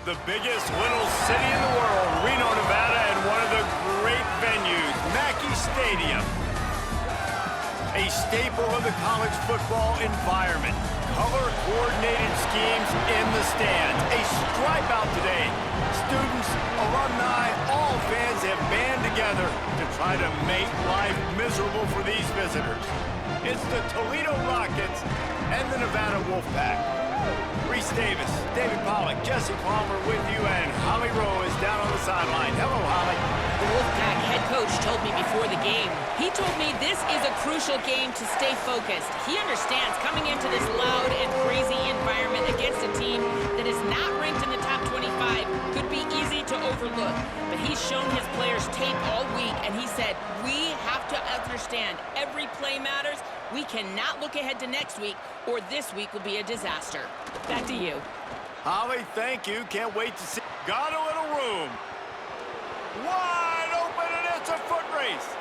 The biggest little city in the world, Reno, Nevada, and one of the great venues, Mackey Stadium. A staple of the college football environment. Color-coordinated schemes in the stands. A stripe out today. Students, alumni, all fans have band together to try to make life miserable for these visitors. It's the Toledo Rockets and the Nevada Wolfpack. Reese Davis, David Pollack, Jesse Palmer with you, and Holly Rowe is down on the sideline. Hello, Holly. The Wolfpack head coach told me before the game. He told me this is a crucial game to stay focused. He understands coming into this loud and crazy environment against a team that is not ranked in the top 25 could be easy to overlook. But he's shown his players tape all week, and he said, we have to understand every play matters. We cannot look ahead to next week, or this week will be a disaster. Back to you. Holly, thank you. Can't wait to see. Got a little room. Wide open, and it's a foot race.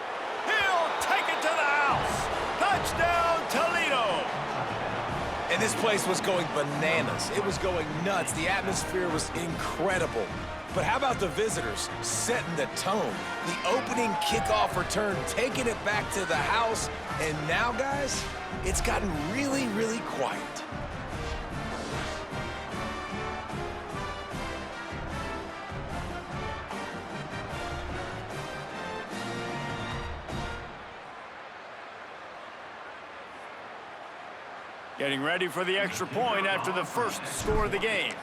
He'll take it to the house. Touchdown, Toledo. And this place was going bananas. It was going nuts. The atmosphere was incredible. But how about the visitors setting the tone? The opening kickoff return, taking it back to the house. And now, guys, it's gotten really, really quiet. Getting ready for the extra point after the first score of the game.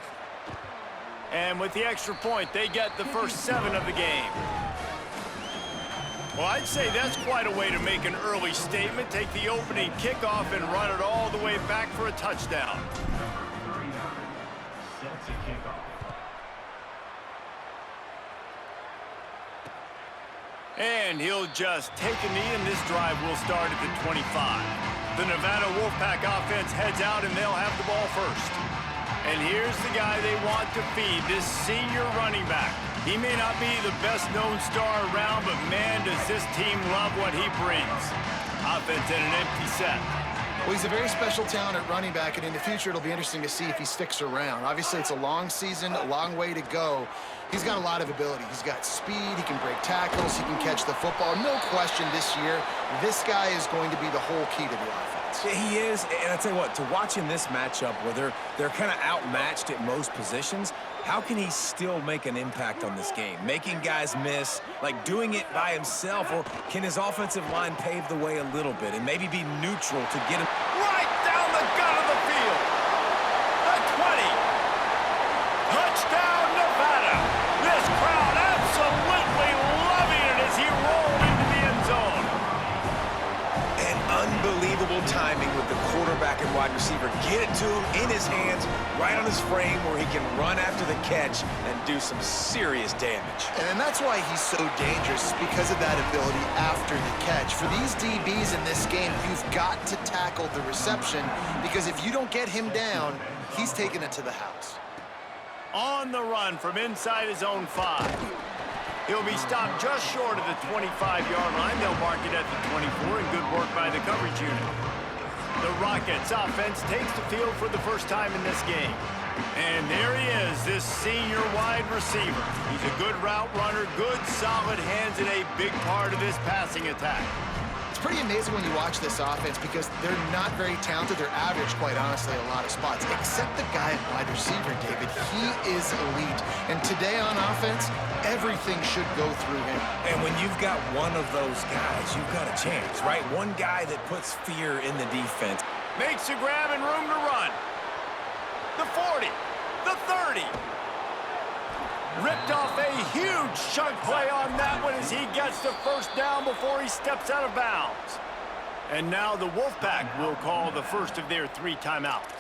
And with the extra point, they get the first 7 of the game. Well, I'd say that's quite a way to make an early statement. Take the opening kickoff and run it all the way back for a touchdown. And he'll just take a knee, and this drive will start at the 25. The Nevada Wolfpack offense heads out, and they'll have the ball first. And here's the guy they want to feed, this senior running back. He may not be the best-known star around, but man, does this team love what he brings. Offense in an empty set. Well, he's a very special talent at running back, and in the future, it'll be interesting to see if he sticks around. Obviously, it's a long season, a long way to go. He's got a lot of ability. He's got speed, he can break tackles, he can catch the football. No question this year, this guy is going to be the whole key to the offense. He is, and I tell you what, to watch in this matchup where they're kind of outmatched at most positions, how can he still make an impact on this game? Making guys miss, like doing it by himself, or can his offensive line pave the way a little bit and maybe be neutral to get him right down the gut of the field? The 20. Touchdown, Nevada. This crowd absolutely loving it as he rolled into the end zone. And unbelievable timing with the quarterback and wide receiver. Get it to him in his hands, right on his frame where he can run after the catch and do some serious damage. And that's why he's so dangerous, because of that ability after the catch. For these DBs in this game, you've got to tackle the reception, because if you don't get him down, he's taking it to the house. On the run from inside his own 5. He'll be stopped just short of the 25-yard line. They'll mark it at the 24, and good work by the coverage unit. The Rockets offense takes the field for the first time in this game. And there he is, this senior wide receiver. He's a good route runner, good solid hands, and a big part of this passing attack. It's pretty amazing when you watch this offense, because they're not very talented. They're average, quite honestly, a lot of spots, except the guy at wide receiver, David. He is elite. And today on offense, everything should go through him. And when you've got one of those guys, you've got a chance, right? One guy that puts fear in the defense. Makes a grab and room to run. The 40, the 30. Ripped off a huge chunk play on that one as he gets the first down before he steps out of bounds. And now the Wolfpack will call the first of their 3 timeouts.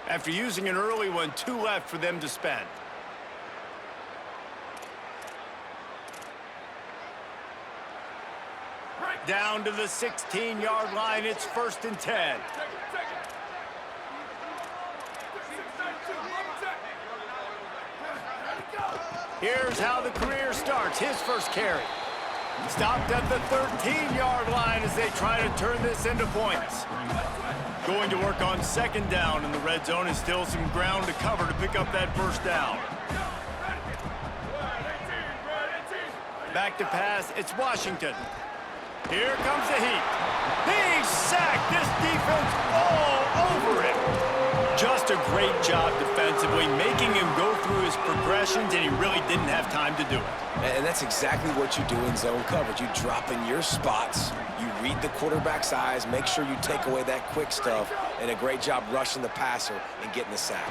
After using an early one, 2 left for them to spend. Down to the 16-yard line, it's 1st and 10. Here's how the career starts. His first carry. Stopped at the 13-yard line as they try to turn this into points. Going to work on second down in the red zone, and still some ground to cover to pick up that first down. Back to pass, it's Washington. Here comes the heat. Big sack, this defense all over it. Just a great job defensively, making him go through his progressions, and he really didn't have time to do it. And that's exactly what you do in zone coverage. You drop in your spots, you read the quarterback's eyes, make sure you take away that quick stuff, and a great job rushing the passer and getting the sack.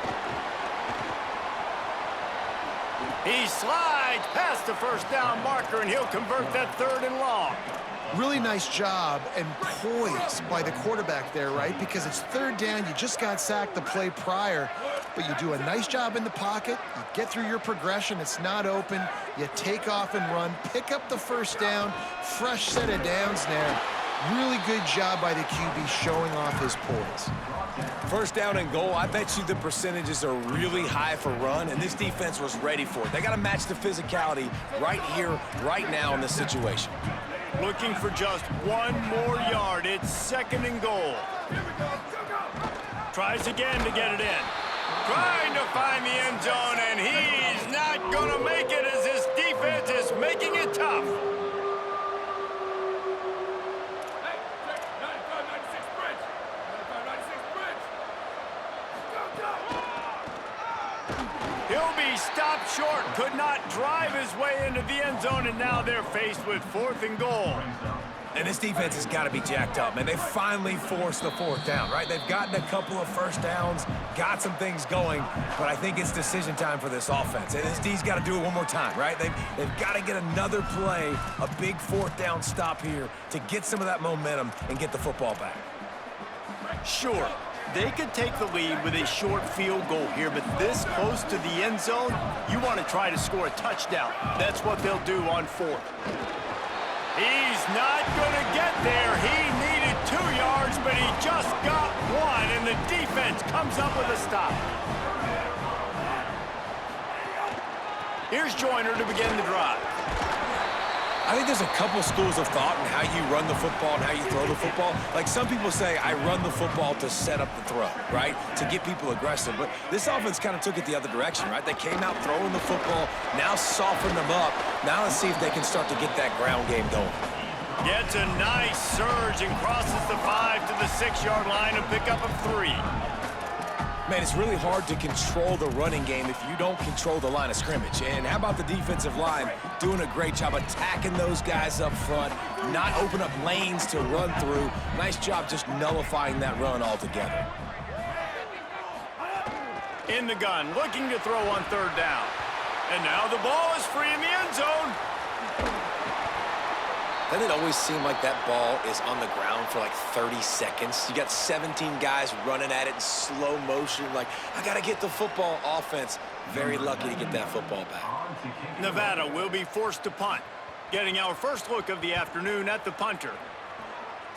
He slides past the first down marker, and he'll convert that 3rd and long. Really nice job and poise by the quarterback there, right? Because it's 3rd down, you just got sacked the play prior, but you do a nice job in the pocket, you get through your progression, it's not open, you take off and run, pick up the first down, fresh set of downs there. Really good job by the QB showing off his poise. First down and goal, I bet you the percentages are really high for run, and this defense was ready for it. They got to match the physicality right here, right now in this situation. Looking for just one more yard. It's 2nd and goal. Tries again to get it in. Trying to find the end zone, and he's not going to make it as his defense is making it tough. He'll be stopped short, could not drive his way into the end zone, and now they're faced with 4th and goal. And this defense has got to be jacked up, man. They finally forced the 4th down, right? They've gotten a couple of first downs, got some things going, but I think it's decision time for this offense. And this D's got to do it one more time, right? They've got to get another play, a big 4th down stop here to get some of that momentum and get the football back. Sure, they could take the lead with a short field goal here, but this close to the end zone, you want to try to score a touchdown. That's what they'll do on 4th. He's not going to get there. He needed 2 yards, but he just got 1, and the defense comes up with a stop. Here's Joyner to begin the drive. I think there's a couple schools of thought in how you run the football and how you throw the football. Like, some people say, I run the football to set up the throw, right? To get people aggressive. But this offense kind of took it the other direction, right? They came out throwing the football, now softened them up. Now let's see if they can start to get that ground game going. Gets a nice surge and crosses the 5 to the 6-yard line, a pickup of 3. Man, it's really hard to control the running game if you don't control the line of scrimmage. And how about the defensive line doing a great job attacking those guys up front, not open up lanes to run through. Nice job just nullifying that run altogether. In the gun, looking to throw on 3rd down. And now the ball is free in the end zone. Doesn't it always seem like that ball is on the ground for like 30 seconds? You got 17 guys running at it in slow motion, like, I got to get the football. Offense, very lucky to get that football back. Nevada will be forced to punt, getting our first look of the afternoon at the punter.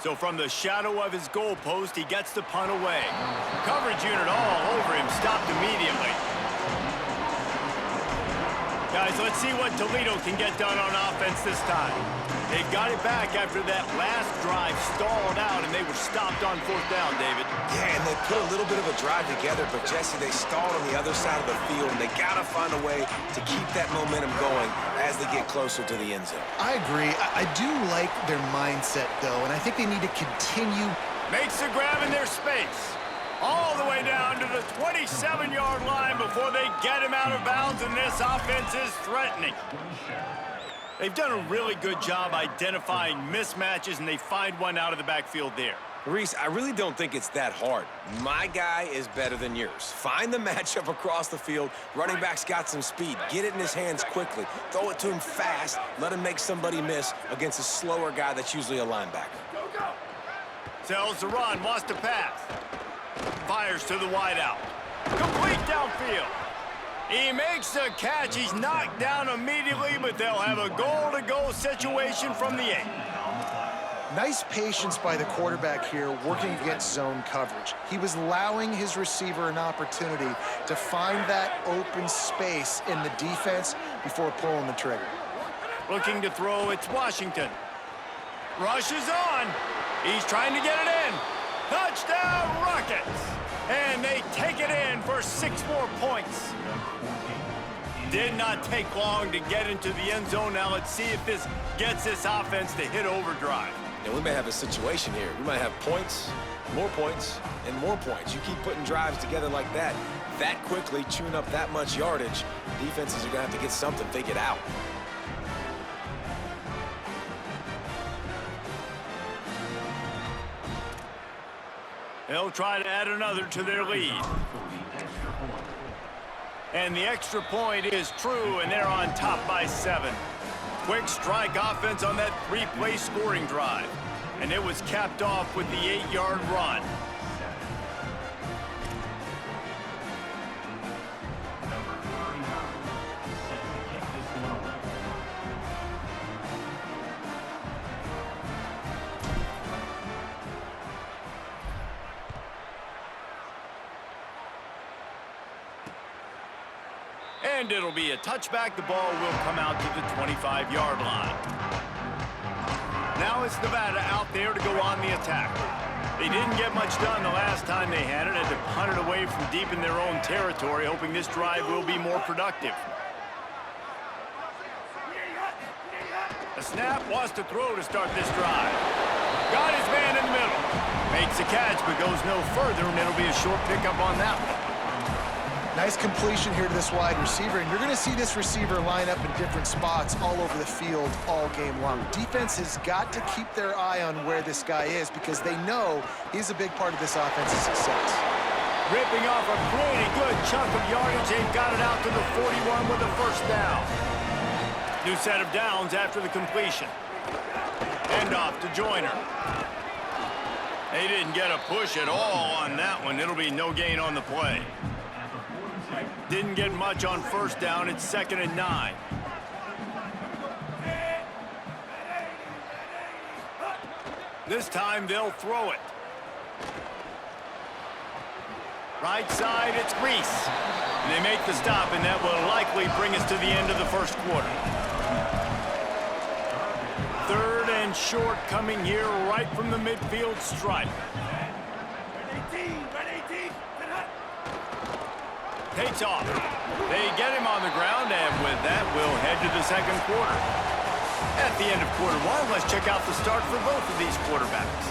So from the shadow of his goal post, he gets the punt away. Coverage unit all over him, stopped immediately. Guys, let's see what Toledo can get done on offense this time. They got it back after that last drive stalled out, and they were stopped on 4th down, David. Yeah, and they put a little bit of a drive together, but, Jesse, they stalled on the other side of the field, and they got to find a way to keep that momentum going as they get closer to the end zone. I agree. I do like their mindset, though, and I think they need to continue. Makes the grab in their space. All the way down to the 27-yard line before they get him out of bounds, and this offense is threatening. They've done a really good job identifying mismatches, and they find one out of the backfield there. Reese, I really don't think it's that hard. My guy is better than yours. Find the matchup across the field. Running back's got some speed. Get it in his hands quickly. Throw it to him fast. Let him make somebody miss against a slower guy that's usually a linebacker. Tells the run, wants to pass. Fires to the wideout. Complete downfield. He makes the catch. He's knocked down immediately, but they'll have a goal-to-go situation from the 8. Nice patience by the quarterback here, working against zone coverage. He was allowing his receiver an opportunity to find that open space in the defense before pulling the trigger. Looking to throw, it's Washington. Rushes on. He's trying to get it in. Touchdown, Rockets! And they take it in for 6 more points. Did not take long to get into the end zone. Now let's see if this gets this offense to hit overdrive. And we may have a situation here. We might have points, and more points. You keep putting drives together like that quickly, chewing up that much yardage, defenses are going to have to get something figured out. They'll try to add another to their lead. And the extra point is true, and they're on top by 7. Quick strike offense on that 3-play scoring drive. And it was capped off with the 8-yard run. And it'll be a touchback. The ball will come out to the 25-yard line. Now it's Nevada out there to go on the attack. They didn't get much done the last time they had it. Had to punt it away from deep in their own territory, hoping this drive will be more productive. A snap, wants to throw to start this drive. Got his man in the middle. Makes a catch, but goes no further, and it'll be a short pickup on that one. Nice completion here to this wide receiver, and you're going to see this receiver line up in different spots all over the field all game long. Defense has got to keep their eye on where this guy is because they know he's a big part of this offense's success. Ripping off a pretty good chunk of yardage. They've got it out to the 41 with a first down. New set of downs after the completion. End off to Joyner. They didn't get a push at all on that one. It'll be no gain on the play. Didn't get much on first down. It's 2nd and 9. This time they'll throw it. Right side, it's Reese. And they make the stop, and that will likely bring us to the end of the first quarter. 3rd and short coming here right from the midfield stripe. Takes off. They get him on the ground, and with that, we'll head to the second quarter. At the end of quarter 1, let's check out the start for both of these quarterbacks.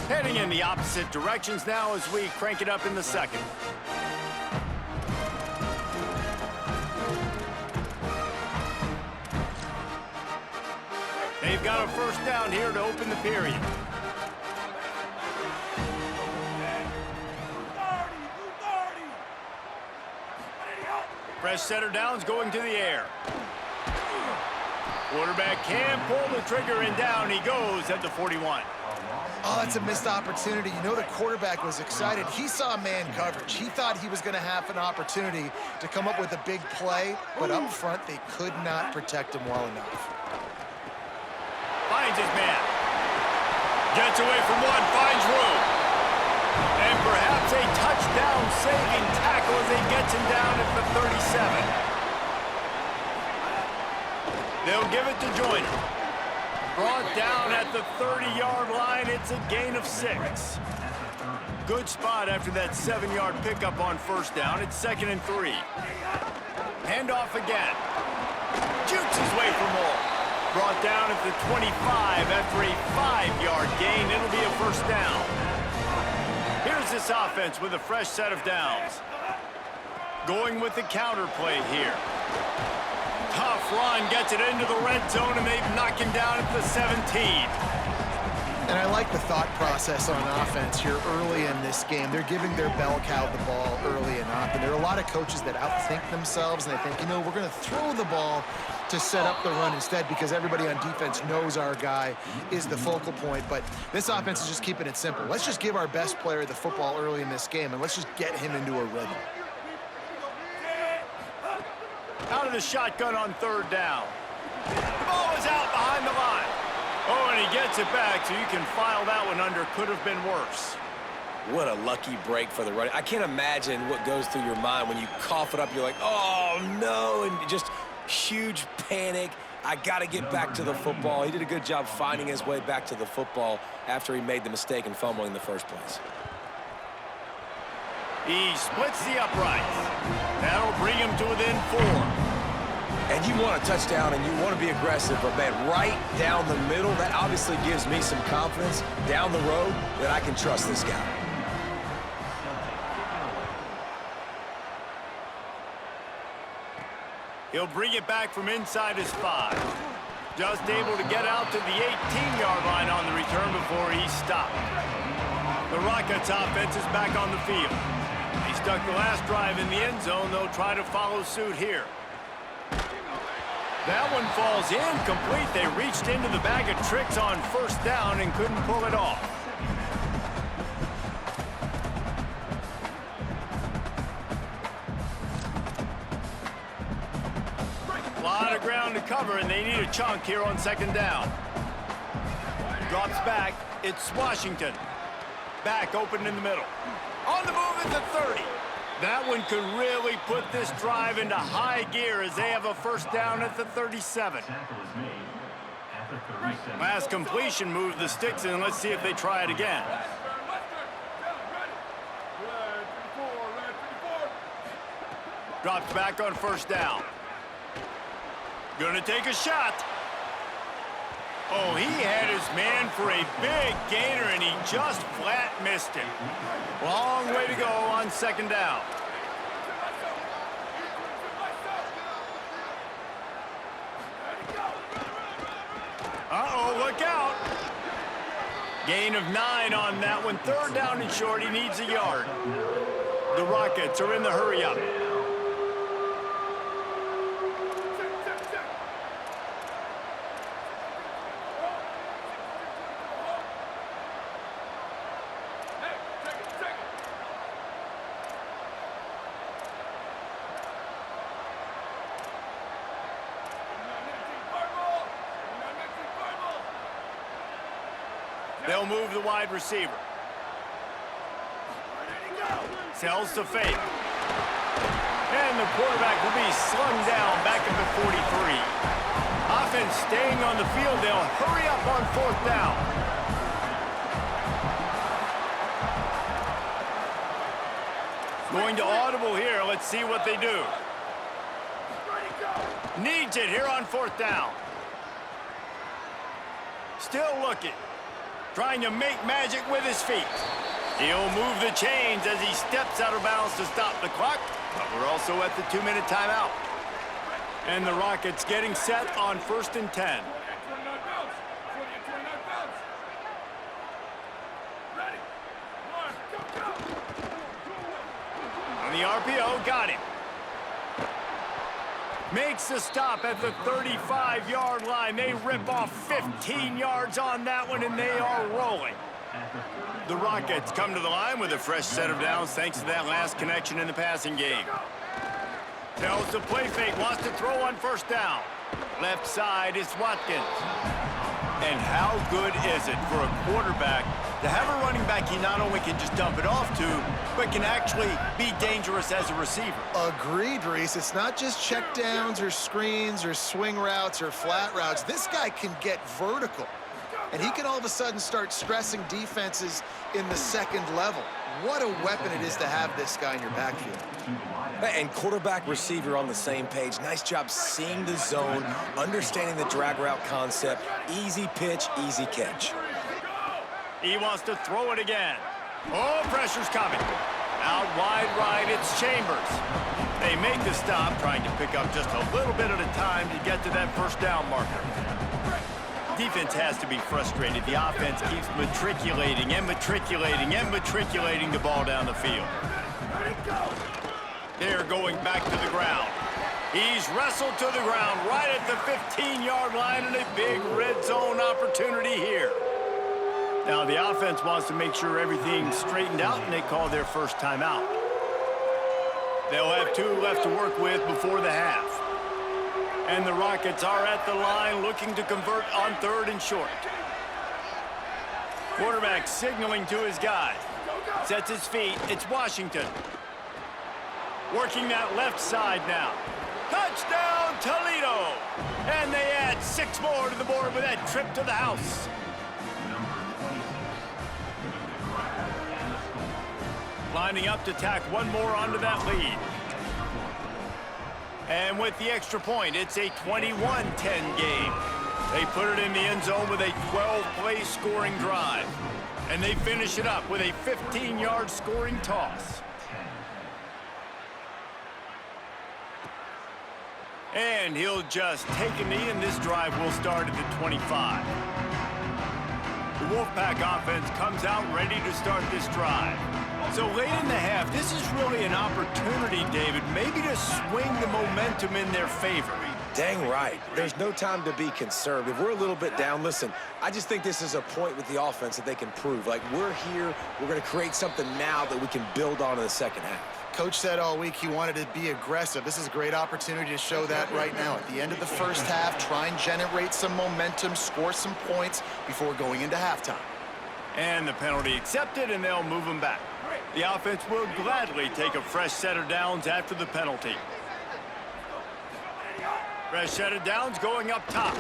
Heading in the opposite directions now as we crank it up in the second. They've got a first down here to open the period. Fresh setter downs going to the air. Quarterback can pull the trigger, and down he goes at the 41. Oh, that's a missed opportunity. You know the quarterback was excited. He saw man coverage. He thought he was going to have an opportunity to come up with a big play, but up front they could not protect him well enough. Finds his man. Gets away from one, finds room. And perhaps a touchdown-saving tackle as he gets him down at the 37. They'll give it to Joyner. Brought down at the 30-yard line. It's a gain of 6. Good spot after that 7-yard pickup on first down. It's 2nd and 3. Handoff again. Jukes his way for more. Brought down at the 25 after a 5-yard gain. It'll be a first down. Here's this offense with a fresh set of downs. Going with the counter play here. Tough run, gets it into the red zone, and they've knocked him down at the 17. And I like the thought process on offense here early in this game. They're giving their bell cow the ball early enough, and there are a lot of coaches that outthink themselves, and they think, you know, we're going to throw the ball to set up the run instead because everybody on defense knows our guy is the focal point. But this offense is just keeping it simple. Let's just give our best player the football early in this game, and let's just get him into a rhythm. Out of the shotgun on third down. ball is out behind the line. Oh, and he gets it back, so you can file that one under. Could have been worse. What a lucky break for the running. I can't imagine what goes through your mind when you cough it up. You're like, oh, no, and just huge panic. I got to get back to the football. He did a good job finding his way back to the football after he made the mistake in fumbling in the first place. He splits the uprights. That'll bring him to within 4. And you want a touchdown and you want to be aggressive, but man, right down the middle, that obviously gives me some confidence down the road that I can trust this guy. He'll bring it back from inside his 5. Just able to get out to the 18-yard line on the return before he's stopped. The Rockets offense is back on the field. He stuck the last drive in the end zone. They'll try to follow suit here. That one falls incomplete. They reached into the bag of tricks on first down and couldn't pull it off. A lot of ground to cover, and they need a chunk here on second down. Drops back. It's Washington. Back open in the middle. On the move at the 30. That one could really put this drive into high gear as they have a first down at the 37. Last completion moved the sticks in. Let's see if they try it again. Drops back on first down. Gonna take a shot. Oh, he had his man for a big gainer, and he just flat missed it. Long way to go on second down. Uh-oh, look out. Gain of 9 on that one. Third down and short. He needs a yard. The Rockets are in the hurry-up. They'll move the wide receiver. Sells to fake. And the quarterback will be slung down back at the 43. Offense staying on the field. They'll hurry up on fourth down. Going to audible here. Let's see what they do. Needs it here on fourth down. Still looking. Trying to make magic with his feet. He'll move the chains as he steps out of bounds to stop the clock. But we're also at the 2-minute timeout. And the Rockets getting set on 1st and 10. On the RPO, got him. Makes the stop at the 35-yard line. They rip off 15 yards on that one, and they are rolling. The Rockets come to the line with a fresh set of downs thanks to that last connection in the passing game. Tells the play fake, wants to throw on first down. Left side is Watkins. And how good is it for a quarterback to have a running back he not only can just dump it off to, but can actually be dangerous as a receiver? Agreed, Reese. It's not just check downs or screens or swing routes or flat routes. This guy can get vertical. And he can all of a sudden start stressing defenses in the second level. What a weapon it is to have this guy in your backfield. And quarterback receiver on the same page. Nice job seeing the zone, understanding the drag route concept. Easy pitch, easy catch. He wants to throw it again. Oh, pressure's coming. Out wide right, it's Chambers. They make the stop, trying to pick up just a little bit at a time to get to that first down marker. Defense has to be frustrated. The offense keeps matriculating and matriculating and matriculating the ball down the field. They're going back to the ground. He's wrestled to the ground right at the 15-yard line, and a big red zone opportunity here. Now the offense wants to make sure everything's straightened out, and they call their first timeout. They'll have 2 left to work with before the half. And the Rockets are at the line looking to convert on 3rd and short. Quarterback signaling to his guys. Sets his feet. It's Washington. Working that left side now. Touchdown, Toledo! And they add 6 more to the board with that trip to the house. Lining up to tack one more onto that lead. And with the extra point, it's a 21-10 game. They put it in the end zone with a 12-play scoring drive. And they finish it up with a 15-yard scoring toss. And he'll just take a knee, and this drive will start at the 25. The Wolfpack offense comes out ready to start this drive. So late in the half, this is really an opportunity, David, maybe to swing the momentum in their favor. Dang right. There's no time to be conservative. We're a little bit down. Listen, I just think this is a point with the offense that they can prove. Like, we're here, we're going to create something now that we can build on in the second half. Coach said all week he wanted to be aggressive. This is a great opportunity to show that right now. At the end of the first half, try and generate some momentum, score some points before going into halftime. And the penalty accepted, and they'll move them back. The offense will gladly take a fresh set of downs after the penalty. Fresh set of downs going up top.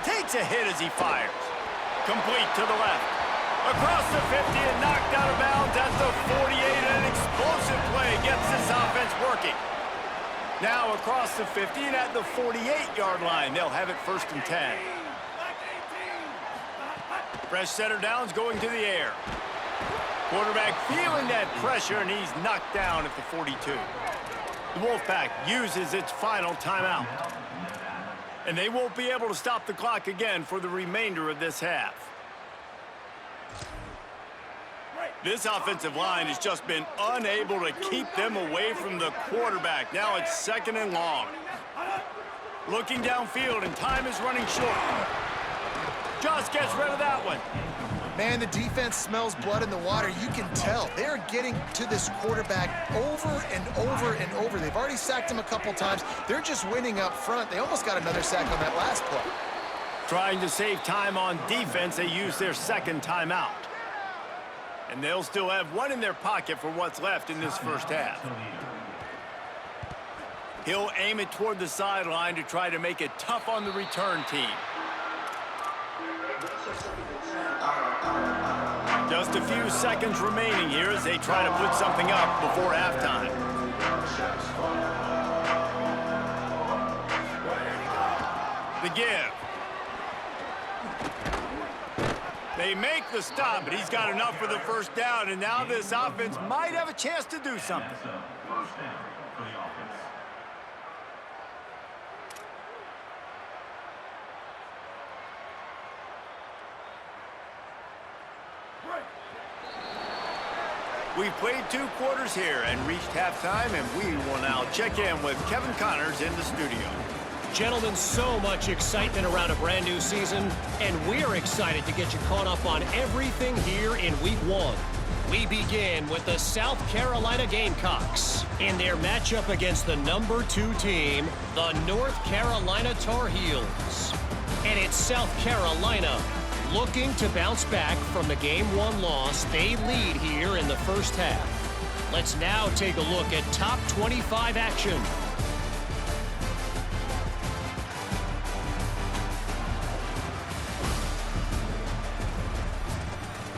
Takes a hit as he fires. Complete to the left. Across the 50 and knocked out of bounds at the 48. An explosive play gets this offense working. Now across the 50 and at the 48-yard line. They'll have it 1st and 10. Fresh set of downs going to the air. Quarterback feeling that pressure, and he's knocked down at the 42. The Wolfpack uses its final timeout. And they won't be able to stop the clock again for the remainder of this half. This offensive line has just been unable to keep them away from the quarterback. Now it's 2nd and long. Looking downfield, and time is running short. Just gets rid of that one. Man, the defense smells blood in the water. You can tell. They are getting to this quarterback over and over and over. They've already sacked him a couple times. They're just winning up front. They almost got another sack on that last play. Trying to save time on defense, they use their 2nd timeout. And they'll still have one in their pocket for what's left in this first half. He'll aim it toward the sideline to try to make it tough on the return team. Just a few seconds remaining here as they try to put something up before halftime. The give. They make the stop, but he's got enough for the 1st down, and now this offense might have a chance to do something. We've played 2 quarters here and reached halftime, and we will now check in with Kevin Connors in the studio. Gentlemen, so much excitement around a brand new season, and we're excited to get you caught up on everything here in Week 1. We begin with the South Carolina Gamecocks in their matchup against the number 2 team, the North Carolina Tar Heels. And it's South Carolina looking to bounce back from the Game 1 loss. They lead here in the first half. Let's now take a look at top 25 action.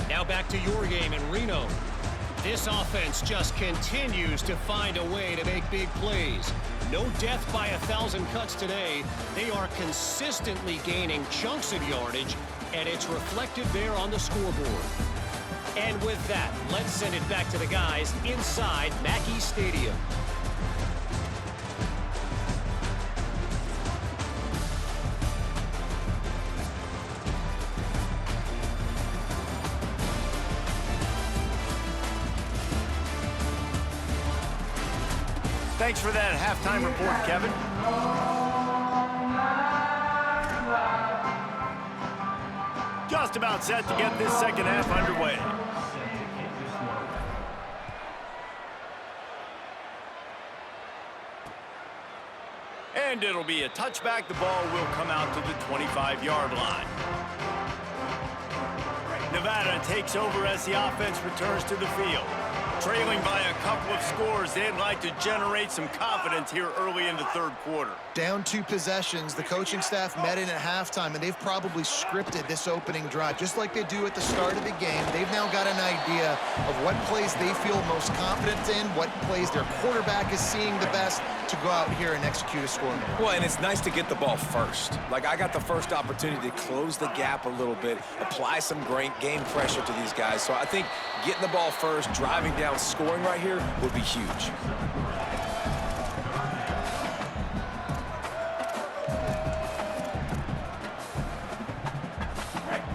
Now back to your game in Reno. This offense just continues to find a way to make big plays. No death by 1,000 cuts today. They are consistently gaining chunks of yardage, and it's reflected there on the scoreboard. And with that, let's send it back to the guys inside Mackey Stadium. Thanks for that halftime report, Kevin. Just about set to get this second half underway. And it'll be a touchback. The ball will come out to the 25-yard line. Nevada takes over as the offense returns to the field. Trailing by a couple of scores, they'd like to generate some confidence here early in the third quarter. Down 2 possessions, the coaching staff met in at halftime, and they've probably scripted this opening drive, just like they do at the start of the game. They've now got an idea of what plays they feel most confident in, what plays their quarterback is seeing the best to go out here and execute a scoring. Well, and it's nice to get the ball first. Like, I got the first opportunity to close the gap a little bit, apply some great game pressure to these guys. So I think getting the ball first, driving down, scoring right here would be huge.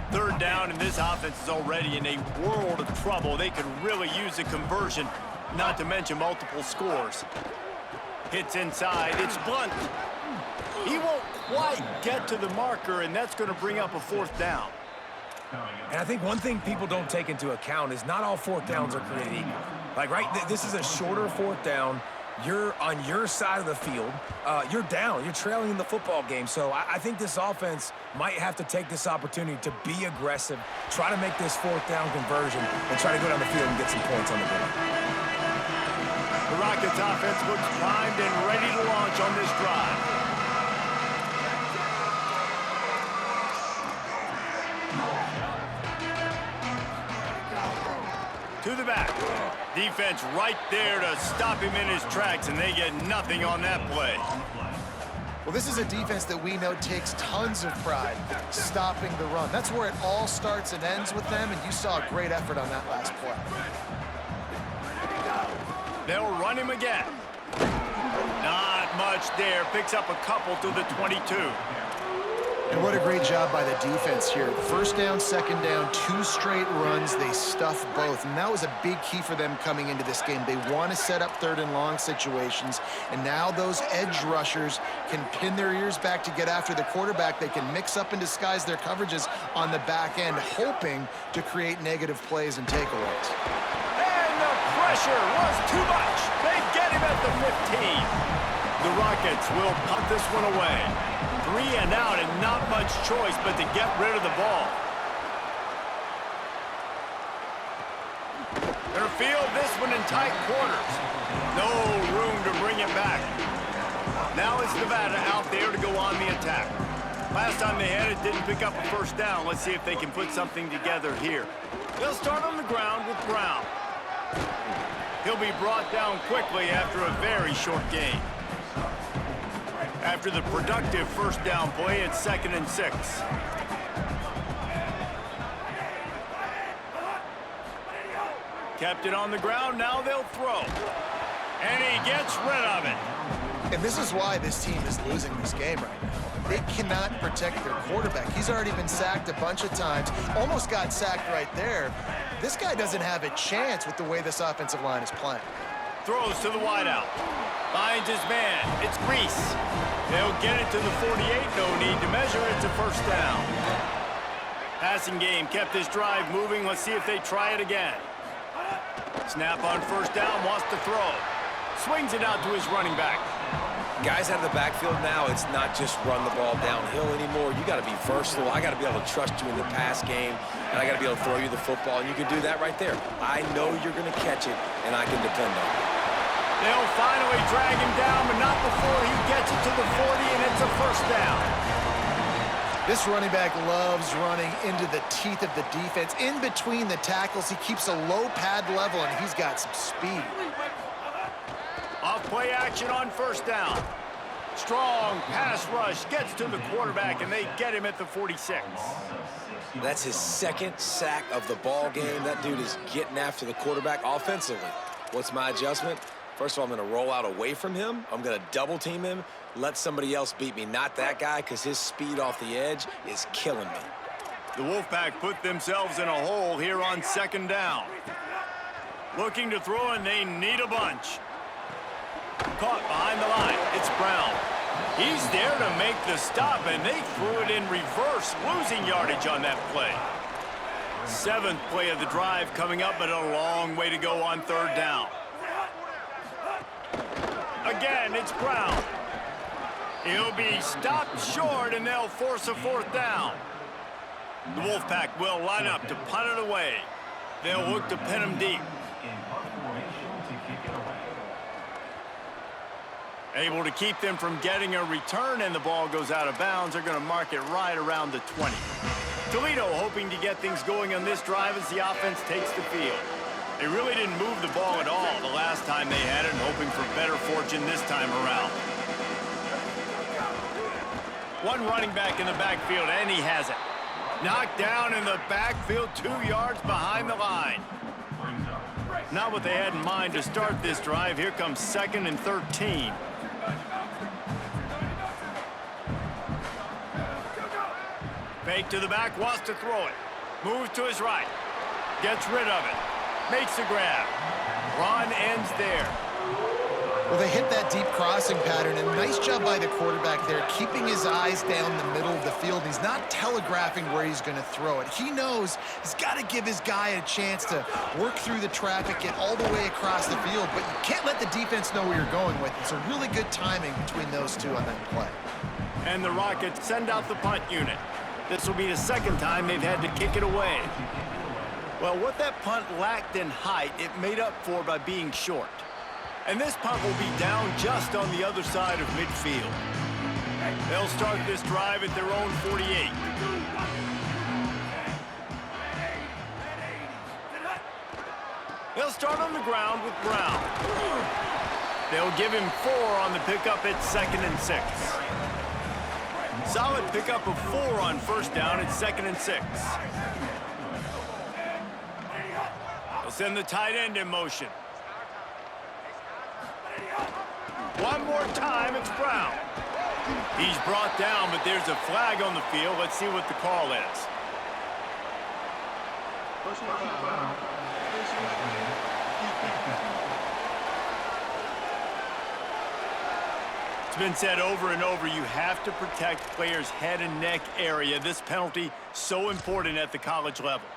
Third down, and this offense is already in a world of trouble. They could really use a conversion, not to mention multiple scores. Hits inside. It's Blunt. He won't quite get to the marker, and that's going to bring up a 4th down. And I think one thing people don't take into account is not all 4th downs are created equal. Like, right, this is a shorter 4th down. You're on your side of the field. You're down. You're trailing in the football game. So I think this offense might have to take this opportunity to be aggressive, try to make this 4th down conversion, and try to go down the field and get some points on the board. The Rockets offense looks primed and ready to launch on this drive. To the back. Defense right there to stop him in his tracks, and they get nothing on that play. Well, this is a defense that we know takes tons of pride stopping the run. That's where it all starts and ends with them, and you saw a great effort on that last play. They'll run him again. Not much there. Picks up a couple to the 22. And what a great job by the defense here. First down, second down, 2 straight runs. They stuff both. And that was a big key for them coming into this game. They want to set up 3rd and long situations. And now those edge rushers can pin their ears back to get after the quarterback. They can mix up and disguise their coverages on the back end, hoping to create negative plays and takeaways. Pressure was too much. They get him at the 15. The Rockets will punt this one away. 3 and out, and not much choice but to get rid of the ball. They'll field this one in tight quarters. No room to bring it back. Now it's Nevada out there to go on the attack. Last time they had it, didn't pick up a 1st down. Let's see if they can put something together here. They'll start on the ground with Brown. He'll be brought down quickly after a very short game. After the productive 1st down play, it's 2nd and 6. Kept it on the ground, now they'll throw. And he gets rid of it. And this is why this team is losing this game right now. They cannot protect their quarterback. He's already been sacked a bunch of times, almost got sacked right there. This guy doesn't have a chance with the way this offensive line is playing. Throws to the wideout. Finds his man. It's Reese. They'll get it to the 48. No need to measure. It's a 1st down. Passing game kept this drive moving. Let's see if they try it again. Snap on 1st down. Wants to throw. Swings it out to his running back. Guys out of the backfield now, it's not just run the ball downhill anymore. You got to be versatile. I got to be able to trust you in the pass game, and I got to be able to throw you the football, and you can do that right there. I know you're going to catch it, and I can depend on it. They'll finally drag him down, but not before he gets it to the 40, and it's a 1st down. This running back loves running into the teeth of the defense. In between the tackles, he keeps a low pad level, and he's got some speed. Off play action on 1st down. Strong pass rush gets to the quarterback, and they get him at the 46. That's his 2nd sack of the ball game. That dude is getting after the quarterback offensively. What's my adjustment? First of all, I'm going to roll out away from him. I'm going to double team him, let somebody else beat me, not that guy, because his speed off the edge is killing me. The Wolfpack put themselves in a hole here on 2nd down. Looking to throw, and they need a bunch. Caught behind the line. It's Brown. He's there to make the stop, and they threw it in reverse, losing yardage on that play. 7th play of the drive coming up, but a long way to go on 3rd down. Again, it's Brown. He'll be stopped short, and they'll force a fourth down. The Wolfpack will line up to punt it away. They'll look to pin him deep. Able to keep them from getting a return, and the ball goes out of bounds. They're going to mark it right around the 20. Toledo hoping to get things going on this drive as the offense takes the field. They really didn't move the ball at all the last time they had it, and hoping for better fortune this time around. One running back in the backfield, and he has it. Knocked down in the backfield, 2 yards behind the line. Not what they had in mind to start this drive. Here comes 2nd and 13. Fake to the back, wants to throw it. Moves to his right. Gets rid of it. Makes the grab. Run ends there. Well, they hit that deep crossing pattern, and nice job by the quarterback there, keeping his eyes down the middle of the field. He's not telegraphing where he's going to throw it. He knows he's got to give his guy a chance to work through the traffic, get all the way across the field, but you can't let the defense know where you're going with it. It's a really good timing between those two on that play. And the Rockets send out the punt unit. This will be the 2nd time they've had to kick it away. Well, what that punt lacked in height, it made up for by being short. And this punt will be down just on the other side of midfield. They'll start this drive at their own 48. They'll start on the ground with Brown. They'll give him 4 on the pickup at 2nd and 6. Solid pickup of 4 on first down at 2nd and 6. They'll send the tight end in motion. One more time, it's Brown. He's brought down, but there's a flag on the field. Let's see what the call is. It's been said over and over, you have to protect players' head and neck area. This penalty, so important at the college level.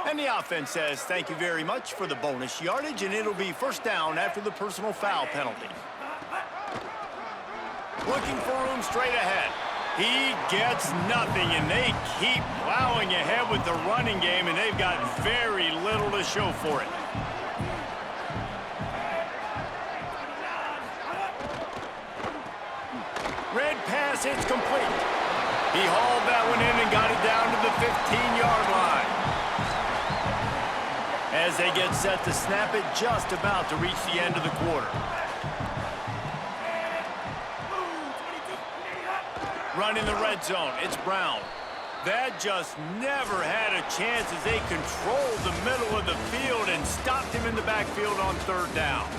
And the offense says, thank you very much for the bonus yardage, and it'll be first down after the personal foul penalty. Looking for room straight ahead. He gets nothing, and they keep plowing ahead with the running game, and they've got very little to show for it. Red pass, it's complete. He hauled that one in and got it down to the 15-yard line. As they get set to snap it, just about to reach the end of the quarter. Running the red zone, it's Brown. That just never had a chance as they controlled the middle of the field and stopped him in the backfield on 3rd down.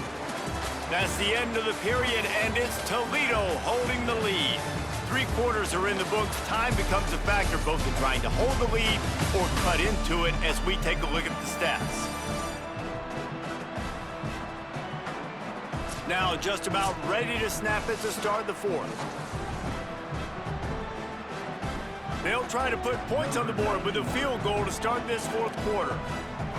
That's the end of the period, and it's Toledo holding the lead. 3 quarters are in the books. Time becomes a factor both in trying to hold the lead or cut into it as we take a look at the stats. Now just about ready to snap it to start the 4th. They'll try to put points on the board with a field goal to start this 4th quarter.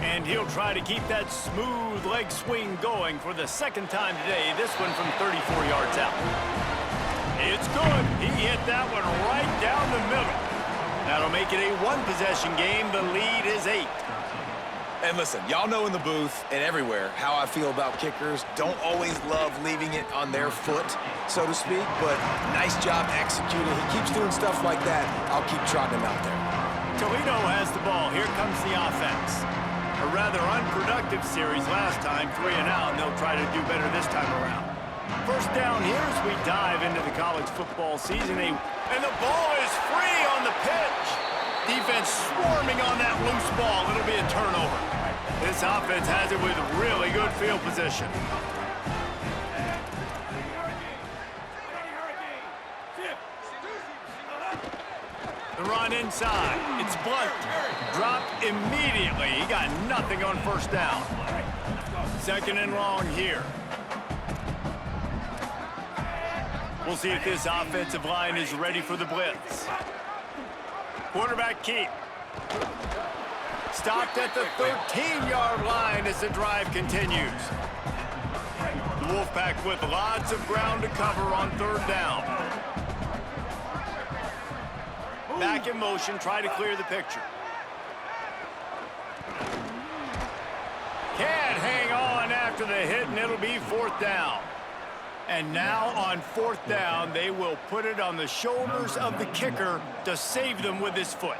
And he'll try to keep that smooth leg swing going for the 2nd time today, this one from 34 yards out. It's good. He hit that one right down the middle. That'll make it a 1-possession game. The lead is 8. And listen, y'all know in the booth and everywhere how I feel about kickers. Don't always love leaving it on their foot, so to speak, but nice job executing. He keeps doing stuff like that. I'll keep trotting him out there. Toledo has the ball. Here comes the offense. A rather unproductive series last time, 3 and out, and they'll try to do better this time around. First down here as we dive into the college football season. And the ball is free on the pitch. Defense swarming on that loose ball. It'll be a turnover. This offense has it with really good field position. The run inside. It's Blunt. Dropped immediately. He got nothing on first down. 2nd and long here. We'll see if this offensive line is ready for the blitz. Quarterback keep. Stopped at the 13-yard line as the drive continues. The Wolfpack with lots of ground to cover on 3rd down. Back in motion, try to clear the picture. Can't hang on after the hit, and it'll be 4th down. And now on 4th down, they will put it on the shoulders of the kicker to save them with his foot.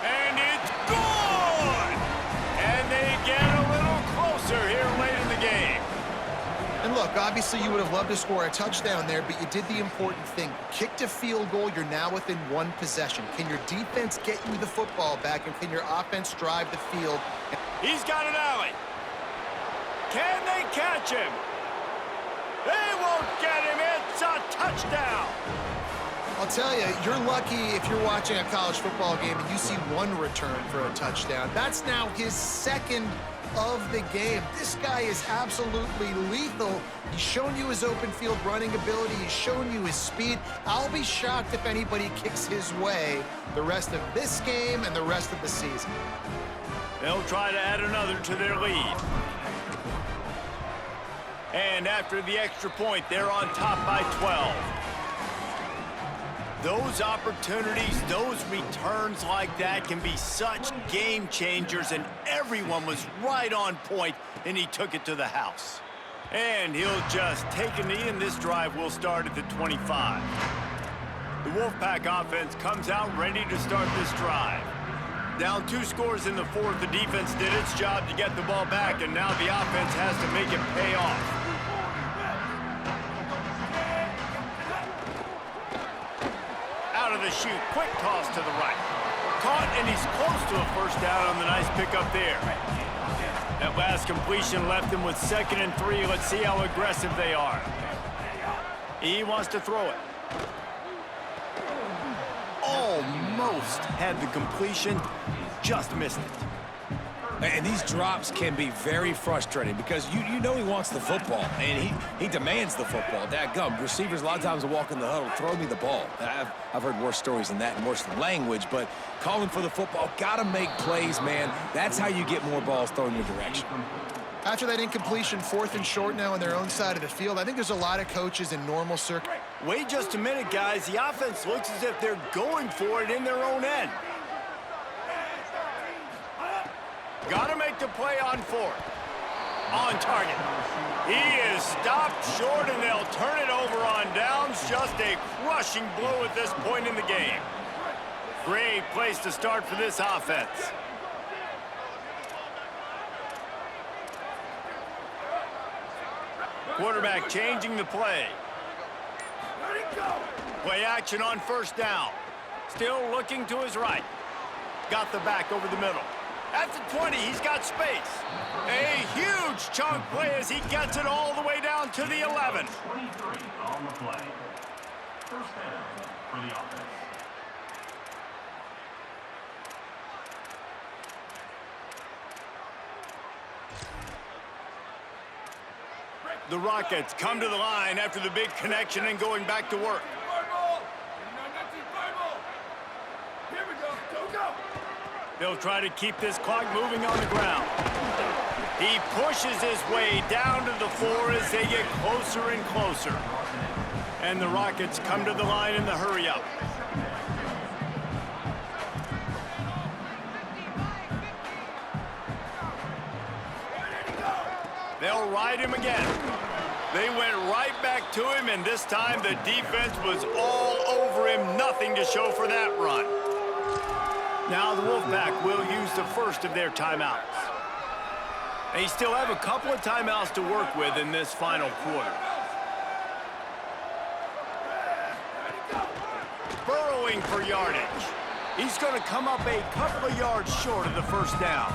And it's gone! And they get a little closer here late in the game. And look, obviously you would have loved to score a touchdown there, but you did the important thing. Kicked a field goal, you're now within 1 possession. Can your defense get you the football back, and can your offense drive the field? He's got an alley. Can they catch him? They won't get him. It's a touchdown. I'll tell you, you're lucky if you're watching a college football game and you see 1 return for a touchdown. That's now his 2nd of the game. This guy is absolutely lethal. He's shown you his open field running ability. He's shown you his speed. I'll be shocked if anybody kicks his way the rest of this game and the rest of the season. They'll try to add another to their lead. And after the extra point, they're on top by 12. Those opportunities, those returns like that can be such game changers, and everyone was right on point, and he took it to the house. And he'll just take a knee, and this drive will start at the 25. The Wolfpack offense comes out ready to start this drive. Down 2 scores in the 4th, the defense did its job to get the ball back, and now the offense has to make it pay off. Out of the chute, quick toss to the right. Caught, and he's close to a 1st down on the nice pickup there. That last completion left him with 2nd and 3. Let's see how aggressive they are. He wants to throw it. Almost had the completion, just missed it. And these drops can be very frustrating because you know he wants the football, and he demands the football. Dadgum, receivers a lot of times will walk in the huddle, throw me the ball. I've heard worse stories than that and worse language, but calling for the football, got to make plays, man. That's how you get more balls thrown in your direction. After that incompletion, 4th and short now on their own side of the field, I think there's a lot of coaches in normal circles. Wait just a minute, guys. The offense looks as if they're going for it in their own end. Got to make the play on 4th. On target. He is stopped short, and they'll turn it over on downs. Just a crushing blow at this point in the game. Great place to start for this offense. Quarterback changing the play. Play action on 1st down. Still looking to his right. Got the back over the middle. At the 20, he's got space. A huge chunk play as he gets it all the way down to the 11. 23 on the play. 1st down for the offense. The Rockets come to the line after the big connection and going back to work. They'll try to keep this clock moving on the ground. He pushes his way down to the floor as they get closer and closer. And the Rockets come to the line in the hurry-up. They'll ride him again. They went right back to him, and this time the defense was all over him. Nothing to show for that run. Now the Wolfpack will use the 1st of their timeouts. They still have a couple of timeouts to work with in this final quarter. Burrowing for yardage. He's going to come up a couple of yards short of the 1st down.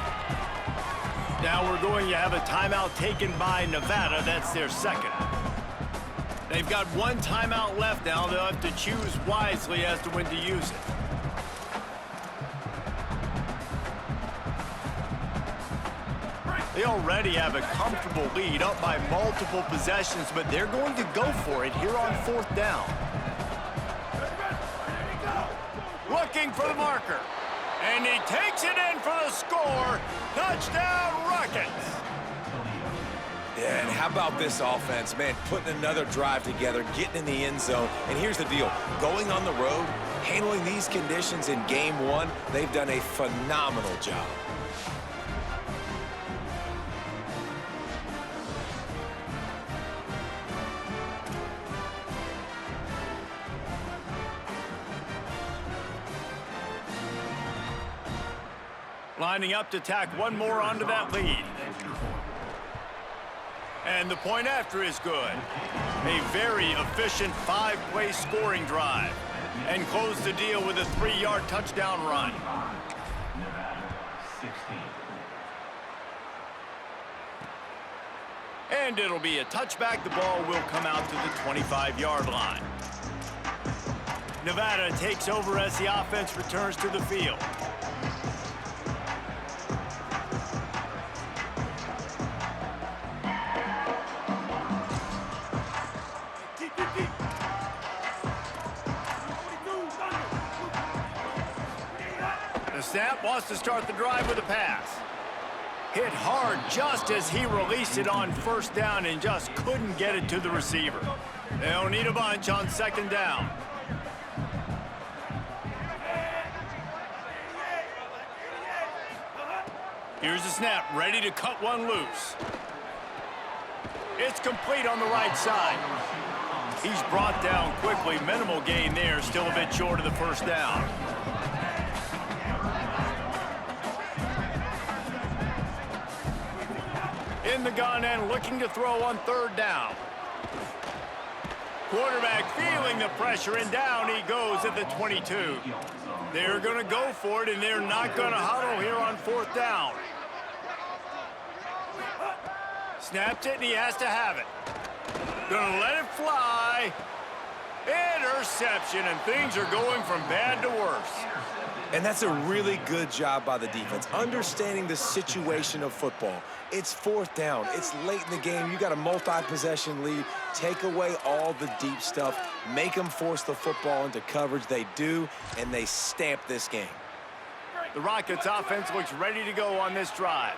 Now we're going to have a timeout taken by Nevada. That's their 2nd. They've got 1 timeout left now. They'll have to choose wisely as to when to use it. They already have a comfortable lead, up by multiple possessions, but they're going to go for it here on 4th down. Looking for the marker. And he takes it in for the score. Touchdown, Rockets. Yeah, and how about this offense, man, putting another drive together, getting in the end zone. And here's the deal, going on the road, handling these conditions in game one, they've done a phenomenal job. Lining up to tack one more onto that lead. And the point after is good. A very efficient 5-play scoring drive. And close the deal with a 3-yard touchdown run. Nevada, 16. And it'll be a touchback. The ball will come out to the 25-yard line. Nevada takes over as the offense returns to the field. The snap wants to start the drive with a pass. Hit hard just as he released it on first down and just couldn't get it to the receiver. They'll need a bunch on second down. Here's the snap, ready to cut one loose. It's complete on the right side. He's brought down quickly. Minimal gain there, still a bit short of the first down. In the gun and looking to throw on third down. Quarterback feeling the pressure, and down he goes at the 22. They're going to go for it, and they're not going to huddle here on fourth down. Snaps it, and he has to have it. Gonna let it fly. Interception, and things are going from bad to worse. And that's a really good job by the defense, understanding the situation of football. It's fourth down. It's late in the game. You got a multi-possession lead. Take away all the deep stuff. Make them force the football into coverage. They do, and they stamp this game. The Rockets offense looks ready to go on this drive.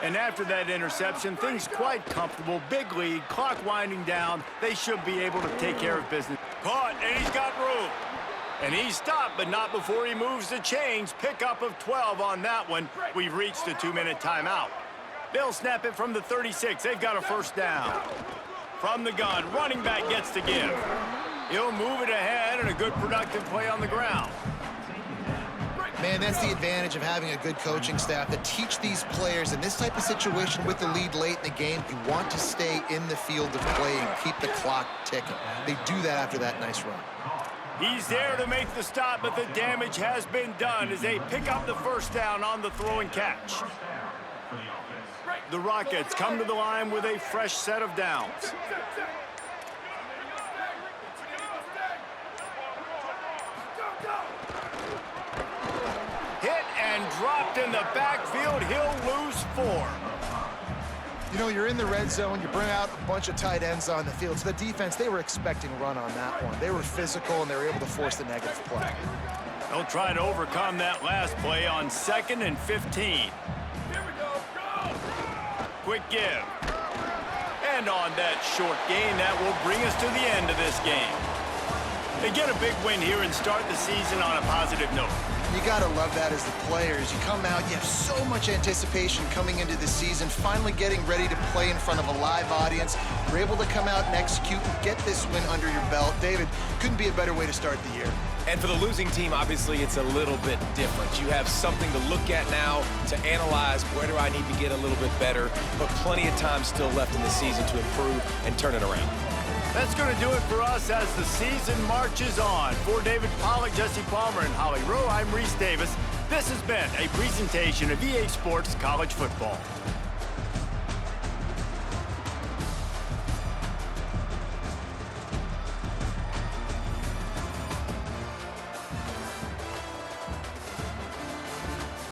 And after that interception, things quite comfortable. Big lead, clock winding down. They should be able to take care of business. Caught, and he's got room. And he stopped, but not before he moves the chains. Pickup of 12 on that one. We've reached the 2-minute timeout. They'll snap it from the 36. They've got a first down. From the gun, running back gets to give. He'll move it ahead, and a good productive play on the ground. Man, that's the advantage of having a good coaching staff that teach these players in this type of situation with the lead late in the game. You want to stay in the field of play and keep the clock ticking. They do that after that nice run. He's there to make the stop, but the damage has been done as they pick up the first down on the throw and catch. The Rockets come to the line with a fresh set of downs. Hit and dropped in the backfield. He'll lose 4. You know, you're in the red zone, you bring out a bunch of tight ends on the field. So the defense, they were expecting run on that one. They were physical, and they were able to force the negative play. They'll try to overcome that last play on 2nd and 15. Quick give. And on that short gain, that will bring us to the end of this game. They get a big win here and start the season on a positive note. You got to love that as the players. You come out, you have so much anticipation coming into the season, finally getting ready to play in front of a live audience. You're able to come out and execute and get this win under your belt. David, couldn't be a better way to start the year. And for the losing team, obviously, it's a little bit different. You have something to look at now to analyze where do I need to get a little bit better, but plenty of time still left in the season to improve and turn it around. That's going to do it for us as the season marches on. For David Pollack, Jesse Palmer, and Holly Rowe, I'm Reese Davis. This has been a presentation of EA Sports College Football.